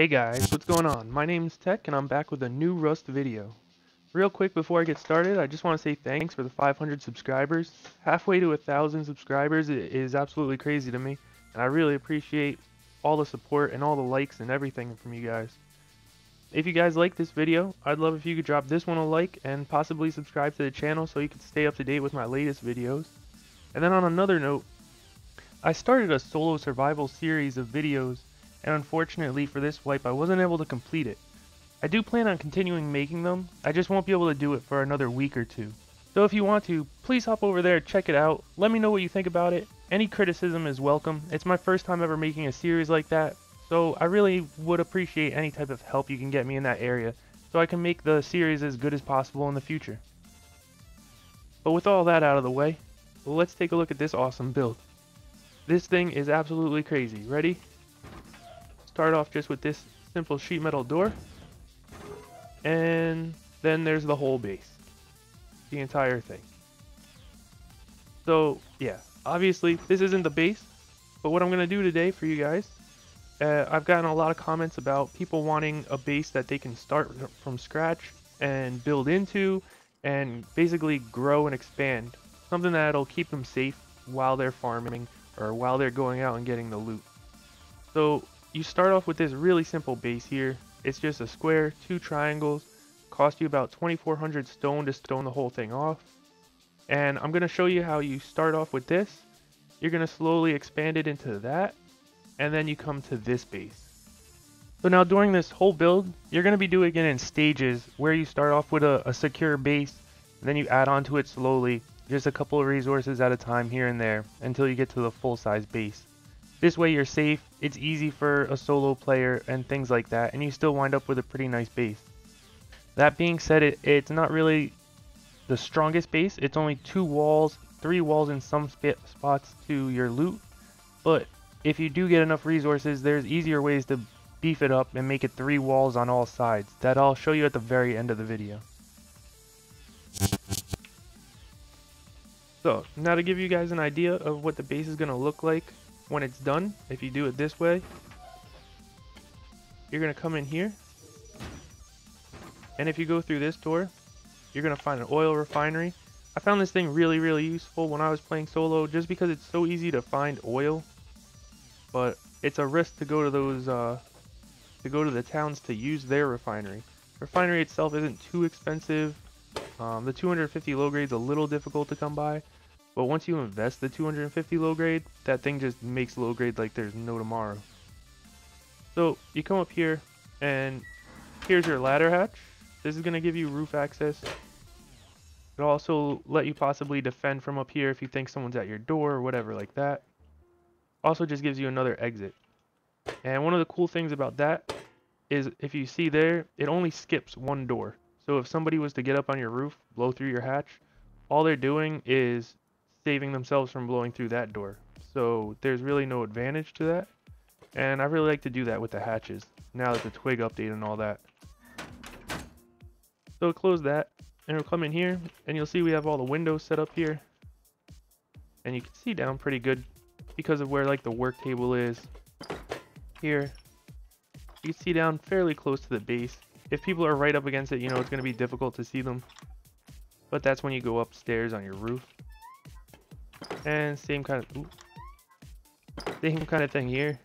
Hey guys, what's going on? My name's Tech and I'm back with a new Rust video. Real quick before I get started, I just want to say thanks for the 500 subscribers. Halfway to 1,000 subscribers is absolutely crazy to me, and I really appreciate all the support and all the likes and everything from you guys. If you guys like this video, I'd love if you could drop this one a like and possibly subscribe to the channel so you can stay up to date with my latest videos. And then on another note, I started a solo survival series of videos, and unfortunately for this wipe I wasn't able to complete it. I do plan on continuing making them, I just won't be able to do it for another week or two. So if you want to, please hop over there, check it out, let me know what you think about it. Any criticism is welcome. It's my first time ever making a series like that, so I really would appreciate any type of help you can get me in that area so I can make the series as good as possible in the future. But with all that out of the way, let's take a look at this awesome build. This thing is absolutely crazy. Ready? Start off just with this simple sheet metal door, and then there's the whole base, the entire thing. So yeah, obviously this isn't the base, but what I'm gonna do today for you guys, I've gotten a lot of comments about people wanting a base that they can start from scratch and build into and basically grow and expand, something that'll keep them safe while they're farming or while they're going out and getting the loot. So you start off with this really simple base here. It's just a square, 2 triangles, cost you about 2,400 stone to stone the whole thing off. And I'm going to show you how you start off with this. You're going to slowly expand it into that, and then you come to this base. So now during this whole build, you're going to be doing it in stages where you start off with a secure base, and then you add on to it slowly, just a couple of resources at a time here and there, until you get to the full size base. This way you're safe, it's easy for a solo player and things like that, and you still wind up with a pretty nice base. That being said, it's not really the strongest base. It's only 2 walls, 3 walls in some spots to your loot, but if you do get enough resources, there's easier ways to beef it up and make it 3 walls on all sides. That I'll show you at the very end of the video. So now to give you guys an idea of what the base is going to look like when it's done, if you do it this way, you're going to come in here, and if you go through this door, you're going to find an oil refinery. I found this thing really useful when I was playing solo just because it's so easy to find oil, but it's a risk to go to those to go to the towns to use their refinery. Refinery itself isn't too expensive. The 250 low grade is a little difficult to come by, but once you invest the 250 low grade, that thing just makes low grade like there's no tomorrow. So you come up here, and here's your ladder hatch. This is going to give you roof access. It'll also let you possibly defend from up here if you think someone's at your door or whatever like that. Also just gives you another exit. And one of the cool things about that is if you see there, it only skips 1 door. So if somebody was to get up on your roof, blow through your hatch, all they're doing is saving themselves from blowing through that door. So there's really no advantage to that. And I really like to do that with the hatches, now that the twig update and all that. So close that, and it'll come in here, and you'll see we have all the windows set up here. And you can see down pretty good because of where like the work table is here. You can see down fairly close to the base. If people are right up against it, you know it's going to be difficult to see them. But that's when you go upstairs on your roof. And same kind of thing here.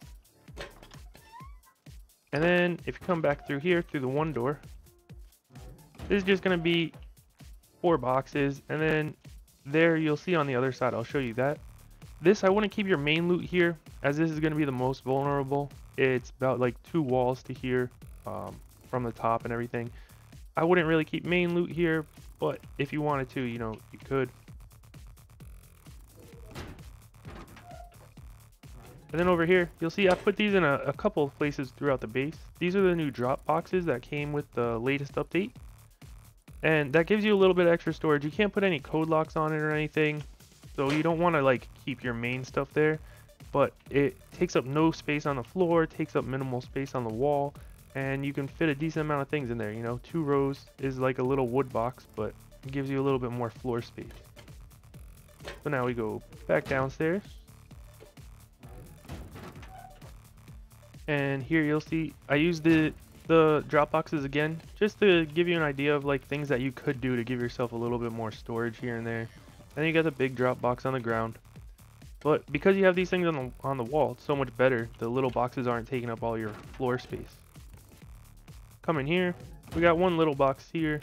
And then if you come back through here, through the 1 door, this is just going to be 4 boxes. And then there you'll see on the other side, I'll show you that. This, I wouldn't keep your main loot here, as this is going to be the most vulnerable. It's about like 2 walls to here from the top and everything. I wouldn't really keep main loot here, but if you wanted to, you know, you could. And then over here, you'll see I put these in a couple of places throughout the base. These are the new drop boxes that came with the latest update. And that gives you a little bit of extra storage. You can't put any code locks on it or anything, so you don't want to like keep your main stuff there. But it takes up no space on the floor, takes up minimal space on the wall, and you can fit a decent amount of things in there. You know, 2 rows is like a little wood box, but it gives you a little bit more floor space. So now we go back downstairs. And here you'll see I use the drop boxes again just to give you an idea of like things that you could do to give yourself a little bit more storage here and there. And then you got the big drop box on the ground. But because you have these things on the wall, it's so much better. The little boxes aren't taking up all your floor space. Come in here, we got one little box here.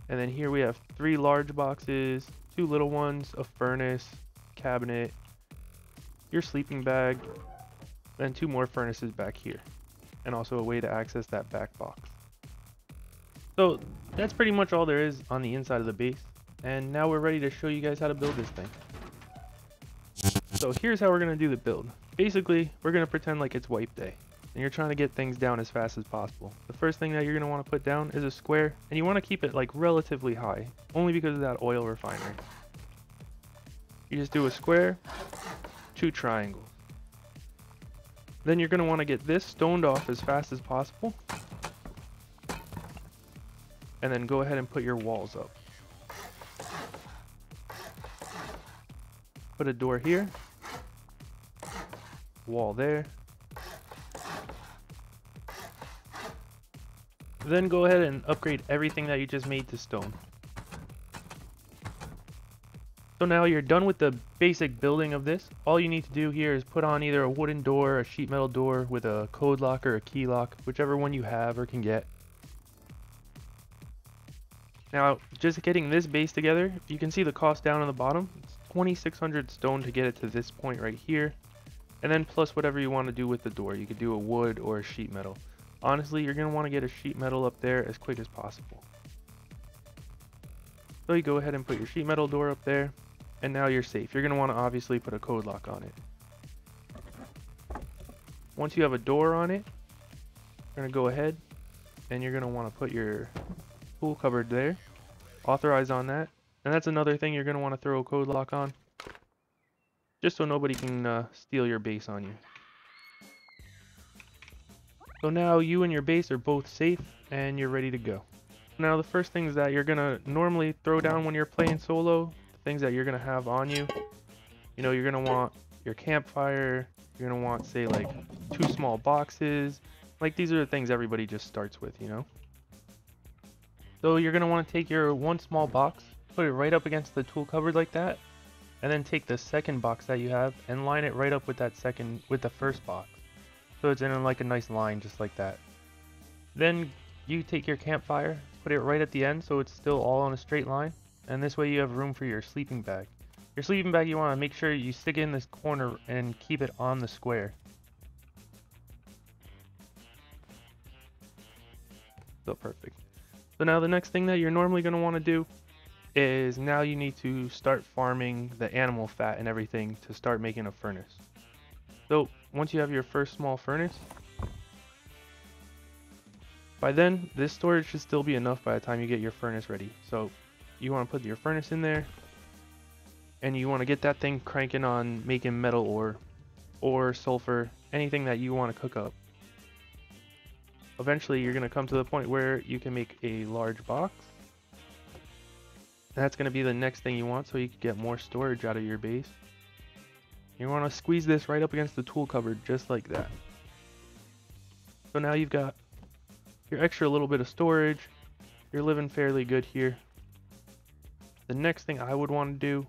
And then here we have 3 large boxes, 2 little ones, a furnace, cabinet, your sleeping bag, then 2 more furnaces back here. And also a way to access that back box. So that's pretty much all there is on the inside of the base. And now we're ready to show you guys how to build this thing. So here's how we're going to do the build. Basically, we're going to pretend like it's wipe day. And you're trying to get things down as fast as possible. The first thing that you're going to want to put down is a square. And you want to keep it like relatively high. Only because of that oil refinery. You just do a square, 2 triangles. Then you're going to want to get this stoned off as fast as possible. And then go ahead and put your walls up. Put a door here. Wall there. Then go ahead and upgrade everything that you just made to stone. So now you're done with the basic building of this. All you need to do here is put on either a wooden door, a sheet metal door with a code lock or a key lock, whichever one you have or can get. Now, just getting this base together, you can see the cost down on the bottom. It's 2,600 stone to get it to this point right here. And then plus whatever you want to do with the door. You could do a wood or a sheet metal. Honestly, you're going to want to get a sheet metal up there as quick as possible. So you go ahead and put your sheet metal door up there. And now you're safe. You're going to want to obviously put a code lock on it. Once you have a door on it, you're going to go ahead and you're going to want to put your tool cupboard there. Authorize on that. And that's another thing you're going to want to throw a code lock on. Just so nobody can steal your base on you. So now you and your base are both safe and you're ready to go. Now the first things that you're going to normally throw down when you're playing solo, things that you're going to have on you, you know, you're going to want your campfire, you're going to want, say, like 2 small boxes. Like these are the things everybody just starts with, you know. So you're going to want to take your 1 small box, put it right up against the tool cupboard like that, and then take the second box that you have and line it right up with the first box. So it's in like a nice line just like that. Then you take your campfire, put it right at the end so it's still all on a straight line. And this way you have room for your sleeping bag. Your sleeping bag, you want to make sure you stick it in this corner and keep it on the square. So perfect. So now the next thing that you're normally going to want to do is now you need to start farming the animal fat and everything to start making a furnace. So once you have your first small furnace, by then this storage should still be enough by the time you get your furnace ready. So you want to put your furnace in there and you want to get that thing cranking on making metal ore or sulfur, anything that you want to cook up. Eventually you're going to come to the point where you can make a large box. That's going to be the next thing you want so you can get more storage out of your base. You want to squeeze this right up against the tool cupboard just like that. So now you've got your extra little bit of storage. You're living fairly good here. The next thing I would want to do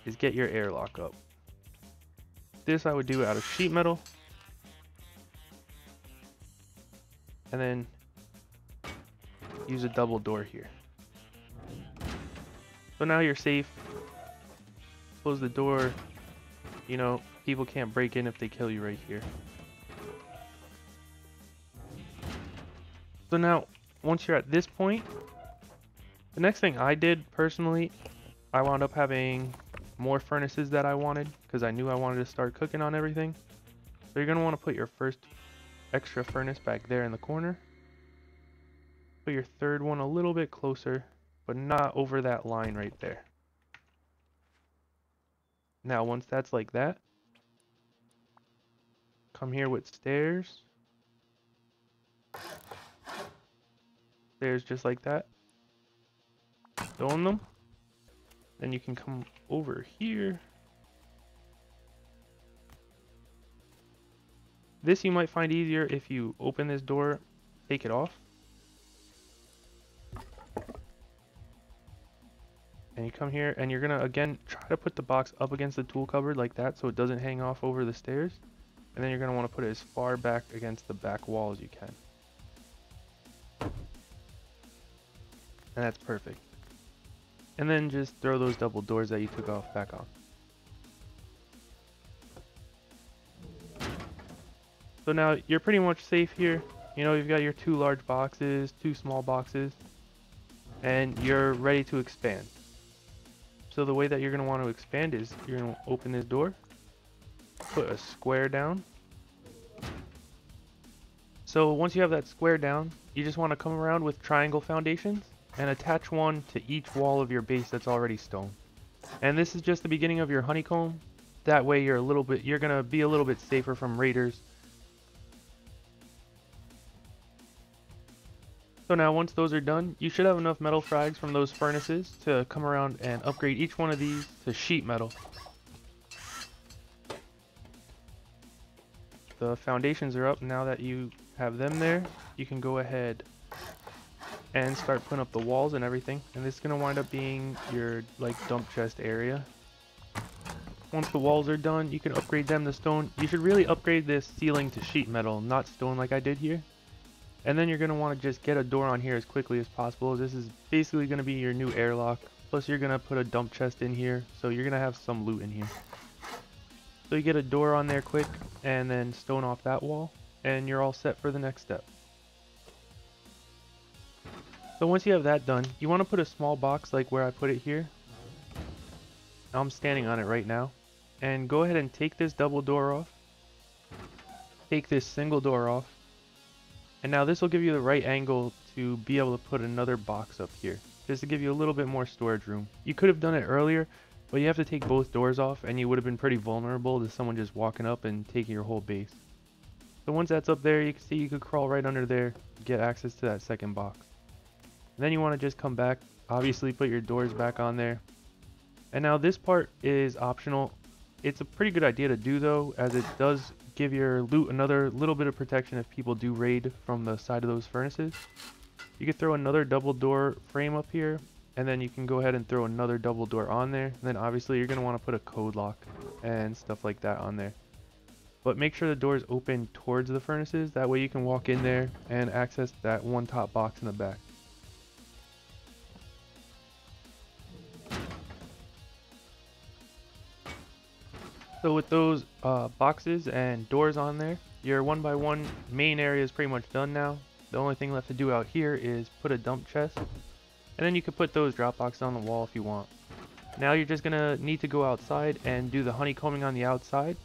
is get your airlock up. This I would do out of sheet metal. And then use a double door here. So now you're safe. Close the door. You know, people can't break in if they kill you right here. So now, once you're at this point, the next thing I did personally, I wound up having more furnaces that I wanted because I knew I wanted to start cooking on everything. So you're going to want to put your first extra furnace back there in the corner. Put your third one a little bit closer, but not over that line right there. Now once that's like that, come here with stairs. Stairs just like that. Stone them. Then you can come over here. This you might find easier if you open this door, take it off, and you come here and you're gonna again try to put the box up against the tool cupboard like that so it doesn't hang off over the stairs. And then you're gonna want to put it as far back against the back wall as you can. And that's perfect. And then just throw those double doors that you took off back on. So now you're pretty much safe here. You know, you've got your 2 large boxes, 2 small boxes, and you're ready to expand. So the way that you're going to want to expand is you're going to open this door, put a square down. So once you have that square down, you just want to come around with triangle foundations and attach one to each wall of your base that's already stone. And this is just the beginning of your honeycomb. That way you're going to be a little bit safer from raiders. So now once those are done, you should have enough metal frags from those furnaces to come around and upgrade each one of these to sheet metal. The foundations are up. Now that you have them there, you can go ahead and start putting up the walls and everything. And this is going to wind up being your like dump chest area. Once the walls are done, you can upgrade them to stone. You should really upgrade this ceiling to sheet metal, not stone like I did here. And then you're going to want to just get a door on here as quickly as possible. This is basically going to be your new airlock. Plus you're going to put a dump chest in here, so you're going to have some loot in here. So you get a door on there quick, and then stone off that wall, and you're all set for the next step. So once you have that done, you want to put a small box like where I put it here. I'm standing on it right now. And go ahead and take this double door off. Take this single door off. And now this will give you the right angle to be able to put another box up here, just to give you a little bit more storage room. You could have done it earlier, but you have to take both doors off and you would have been pretty vulnerable to someone just walking up and taking your whole base. So once that's up there, you can see you could crawl right under there, get access to that second box. And then you want to just come back, obviously put your doors back on there. And now this part is optional. It's a pretty good idea to do though, as it does give your loot another little bit of protection if people do raid from the side of those furnaces. You could throw another double door frame up here, and then you can go ahead and throw another double door on there. And then obviously you're going to want to put a code lock and stuff like that on there. But make sure the doors open towards the furnaces, that way you can walk in there and access that one top box in the back. So with those boxes and doors on there, your 1x1 main area is pretty much done now. The only thing left to do out here is put a dump chest. And then you can put those drop boxes on the wall if you want. Now you're just going to need to go outside and do the honeycombing on the outside.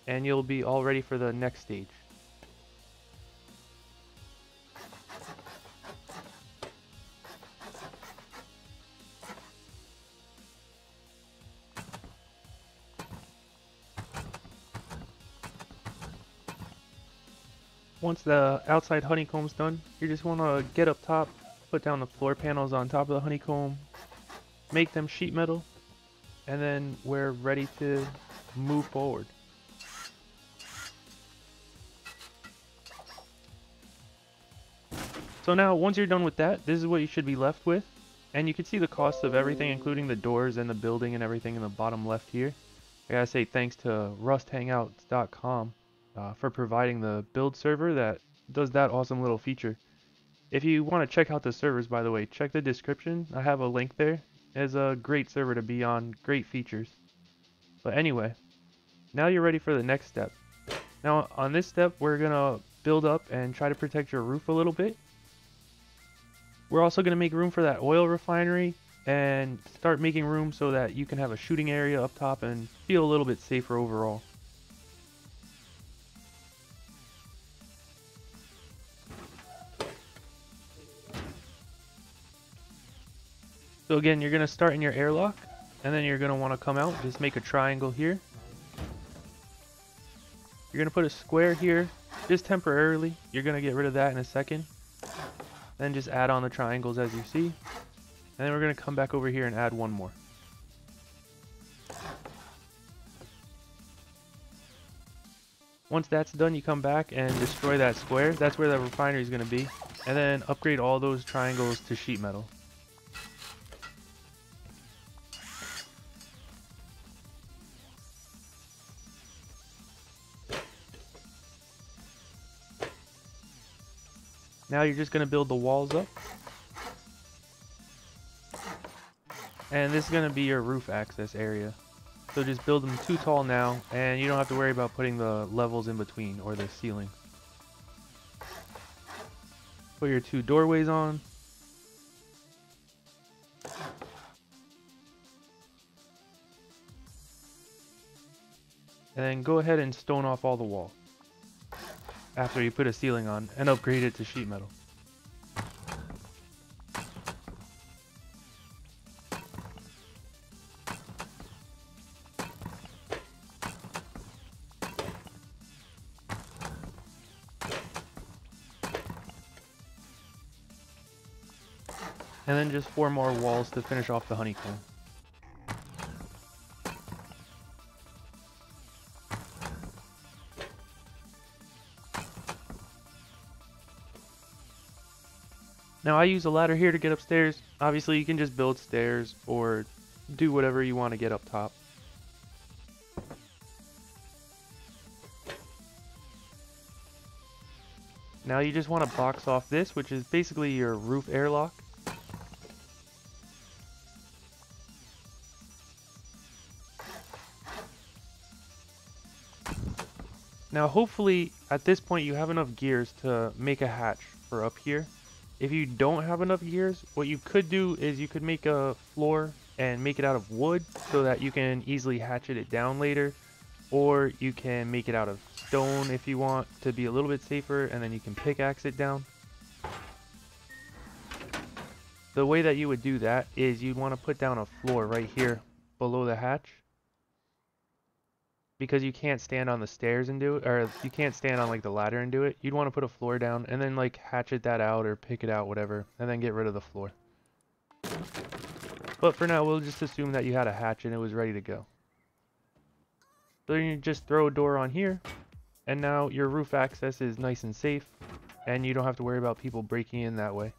And you'll be all ready for the next stage. Once the outside honeycomb's done, you just want to get up top, put down the floor panels on top of the honeycomb, make them sheet metal, and then we're ready to move forward. So now once you're done with that, this is what you should be left with. And you can see the cost of everything, including the doors and the building and everything in the bottom left here. I gotta say thanks to rusthangouts.com. For providing the build server that does that awesome little feature. If you want to check out the servers, by the way, check the description. I have a link there. It's a great server to be on, great features. But anyway, now you're ready for the next step. Now on this step, we're gonna build up and try to protect your roof a little bit. We're also gonna make room for that oil refinery and start making room so that you can have a shooting area up top and feel a little bit safer overall. So again, you're going to start in your airlock, and then you're going to want to come out, just make a triangle here. You're going to put a square here, just temporarily. You're going to get rid of that in a second. Then just add on the triangles as you see. And then we're going to come back over here and add one more. Once that's done, you come back and destroy that square. That's where the refinery is going to be. And then upgrade all those triangles to sheet metal. Now you're just going to build the walls up. And this is going to be your roof access area. So just build them too tall now, and you don't have to worry about putting the levels in between or the ceiling. Put your 2 doorways on. And then go ahead and stone off all the wall after you put a ceiling on and upgrade it to sheet metal. And then just 4 more walls to finish off the honeycomb. Now I use a ladder here to get upstairs. Obviously you can just build stairs or do whatever you want to get up top. Now you just want to box off this, which is basically your roof airlock. Now hopefully at this point you have enough gears to make a hatch for up here. If you don't have enough gears, what you could do is you could make a floor and make it out of wood so that you can easily hatchet it down later. Or you can make it out of stone if you want to be a little bit safer, and then you can pickaxe it down. The way that you would do that is you'd want to put down a floor right here below the hatch. Because you can't stand on the stairs and do it, or you can't stand on like the ladder and do it, you'd want to put a floor down and then like hatchet that out or pick it out, whatever, and then get rid of the floor. But for now, we'll just assume that you had a hatch and it was ready to go. So then you just throw a door on here, and now your roof access is nice and safe, and you don't have to worry about people breaking in that way.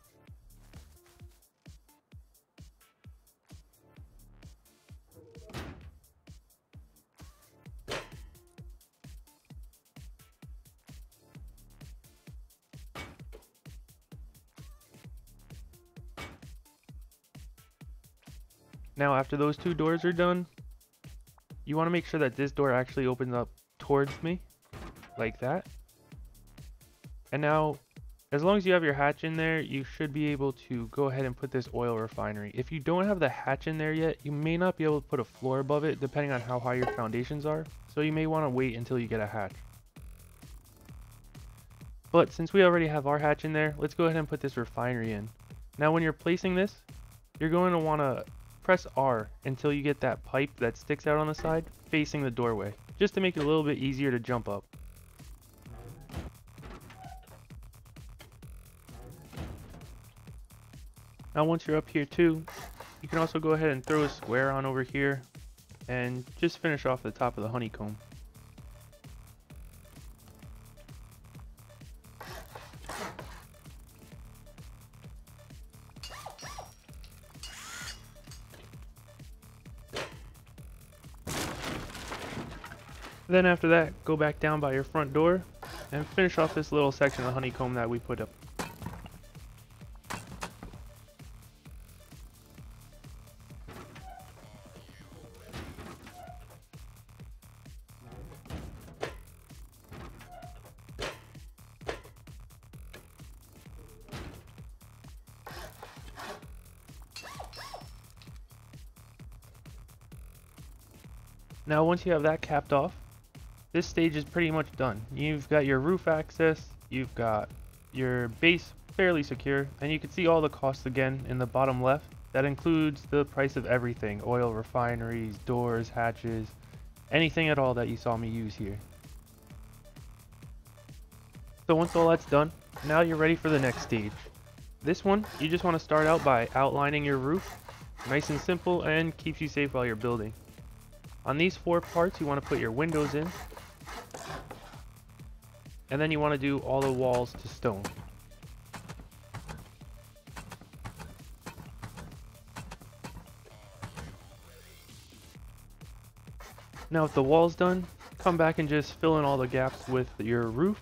Now after those 2 doors are done, you want to make sure that this door actually opens up towards me, like that. And now, as long as you have your hatch in there, you should be able to go ahead and put this oil refinery. If you don't have the hatch in there yet, you may not be able to put a floor above it, depending on how high your foundations are. So you may want to wait until you get a hatch. But since we already have our hatch in there, let's go ahead and put this refinery in. Now when you're placing this, you're going to want to press R until you get that pipe that sticks out on the side facing the doorway, just to make it a little bit easier to jump up. Now once you're up here too, you can also go ahead and throw a square on over here and just finish off the top of the honeycomb. Then after that, go back down by your front door and finish off this little section of honeycomb that we put up. Now once you have that capped off, this stage is pretty much done. You've got your roof access, you've got your base fairly secure, and you can see all the costs again in the bottom left. That includes the price of everything: oil, refineries, doors, hatches, anything at all that you saw me use here. So once all that's done, now you're ready for the next stage. This one, you just want to start out by outlining your roof. Nice and simple, and keeps you safe while you're building. On these 4 parts, you want to put your windows in. and then you want to do all the walls to stone. Now if the wall's done, come back and just fill in all the gaps with your roof.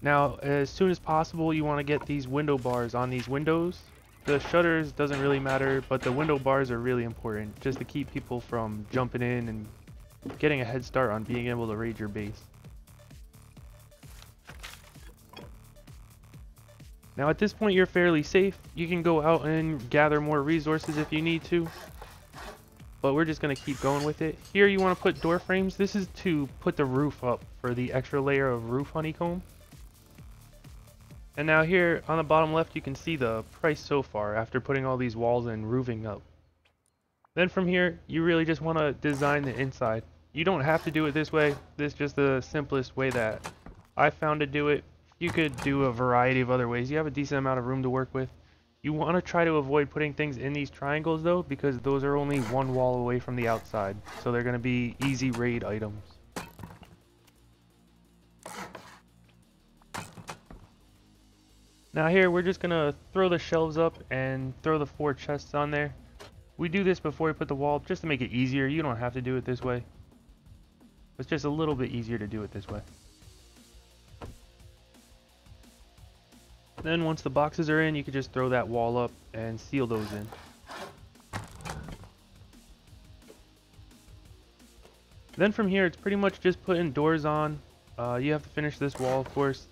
Now, as soon as possible, you want to get these window bars on these windows. The shutters doesn't really matter, but the window bars are really important, just to keep people from jumping in and getting a head start on being able to raid your base. Now at this point you're fairly safe. You can go out and gather more resources if you need to, but we're just going to keep going with it. Here you want to put door frames. This is to put the roof up for the extra layer of roof honeycomb. And now here on the bottom left you can see the price so far after putting all these walls and roofing up. Then from here you really just want to design the inside. You don't have to do it this way. This is just the simplest way that I found to do it. You could do a variety of other ways. You have a decent amount of room to work with. You want to try to avoid putting things in these triangles though, because those are only one wall away from the outside, so they're going to be easy raid items. Now here we're just going to throw the shelves up and throw the 4 chests on there. We do this before we put the wall just to make it easier. You don't have to do it this way. It's just a little bit easier to do it this way. Then once the boxes are in, you can just throw that wall up and seal those in. Then from here it's pretty much just putting doors on. You have to finish this wall of course.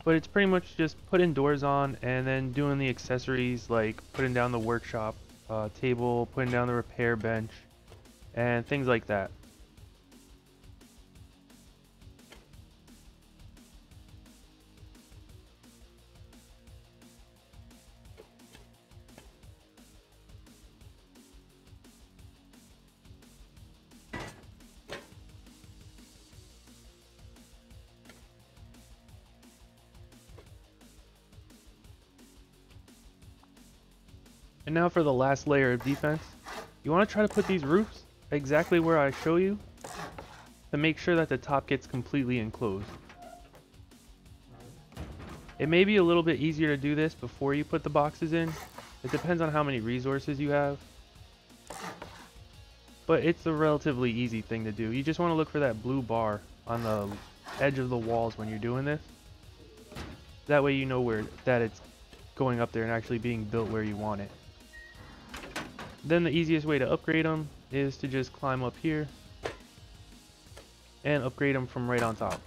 But it's pretty much just putting doors on and then doing the accessories like putting down the workshop table, putting down the repair bench, and things like that. And now for the last layer of defense, you want to try to put these roofs exactly where I show you to make sure that the top gets completely enclosed. It may be a little bit easier to do this before you put the boxes in. It depends on how many resources you have. But it's a relatively easy thing to do. You just want to look for that blue bar on the edge of the walls when you're doing this. That way you know that it's going up there and actually being built where you want it. Then the easiest way to upgrade them is to just climb up here and upgrade them from right on top.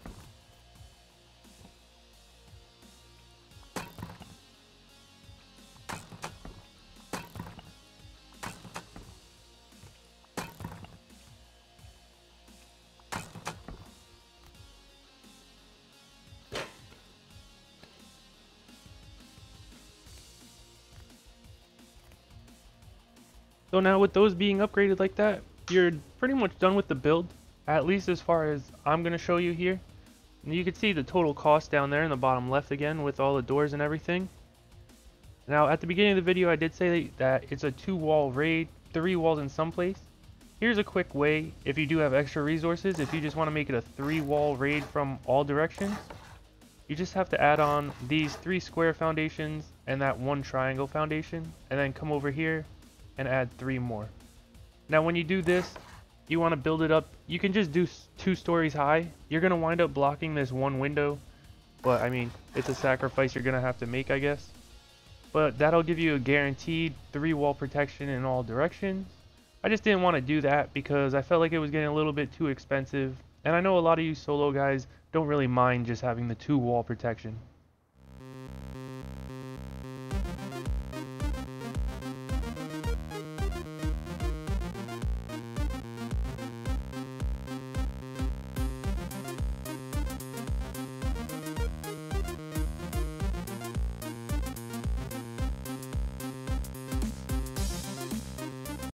So now with those being upgraded like that, you're pretty much done with the build, at least as far as I'm going to show you here. And you can see the total cost down there in the bottom left again with all the doors and everything. Now at the beginning of the video I did say that it's a 2-wall raid, 3 walls in some place. Here's a quick way if you do have extra resources, if you just want to make it a 3-wall raid from all directions. You just have to add on these 3 square foundations and that 1 triangle foundation, and then come over here and add 3 more. Now when you do this, you want to build it up. You can just do 2 stories high. You're going to wind up blocking this 1 window, but I mean, it's a sacrifice you're going to have to make, I guess. But that'll give you a guaranteed 3-wall protection in all directions. I just didn't want to do that because I felt like it was getting a little bit too expensive, and I know a lot of you solo guys don't really mind just having the 2-wall protection.